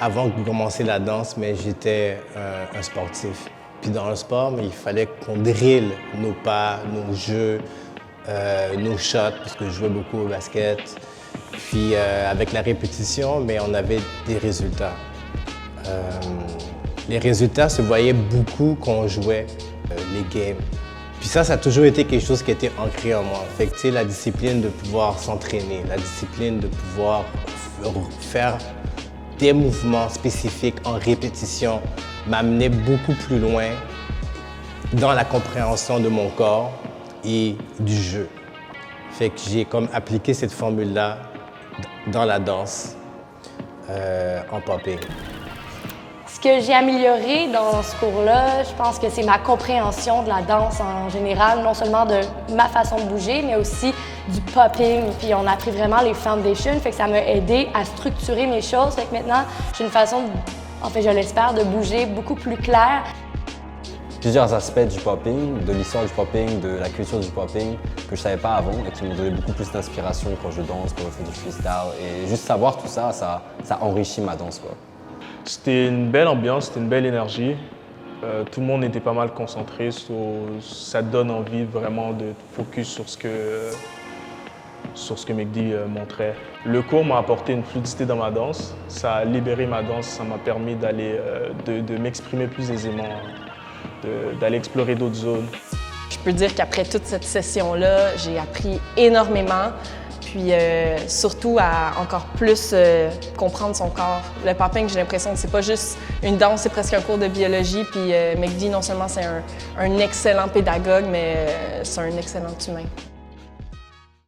avant de commencer la danse, mais j'étais un sportif. Puis dans le sport, mais il fallait qu'on drille nos pas, nos jeux, nos shots, parce que je jouais beaucoup au basket. Puis avec la répétition, mais on avait des résultats. Les résultats se voyaient beaucoup quand on jouait les games. Puis ça a toujours été quelque chose qui était ancré en moi. Fait que, tu sais, la discipline de pouvoir s'entraîner, la discipline de pouvoir faire des mouvements spécifiques en répétition m'amenait beaucoup plus loin dans la compréhension de mon corps et du jeu. Fait que j'ai comme appliqué cette formule-là dans la danse en popping. Ce que j'ai amélioré dans ce cours-là, je pense que c'est ma compréhension de la danse en général, non seulement de ma façon de bouger, mais aussi du popping. Puis on a appris vraiment les foundations, fait que ça m'a aidé à structurer mes choses. Fait que maintenant, j'ai une façon, en fait, je l'espère, de bouger beaucoup plus claire. Plusieurs aspects du popping, de l'histoire du popping, de la culture du popping que je ne savais pas avant et qui m'ont donné beaucoup plus d'inspiration quand je danse, quand je fais du freestyle. Et juste savoir tout ça, ça enrichit ma danse, quoi. C'était une belle ambiance, c'était une belle énergie. Tout le monde était pas mal concentré, ça donne envie vraiment de focus sur ce que Mehdi montrait. Le cours m'a apporté une fluidité dans ma danse, ça a libéré ma danse, ça m'a permis de m'exprimer plus aisément, d'aller explorer d'autres zones. Je peux dire qu'après toute cette session-là, j'ai appris énormément. Puis surtout à encore plus comprendre son corps. Le popping, j'ai l'impression que c'est pas juste une danse, c'est presque un cours de biologie. Puis Mehdi, non seulement c'est un excellent pédagogue, mais c'est un excellent humain.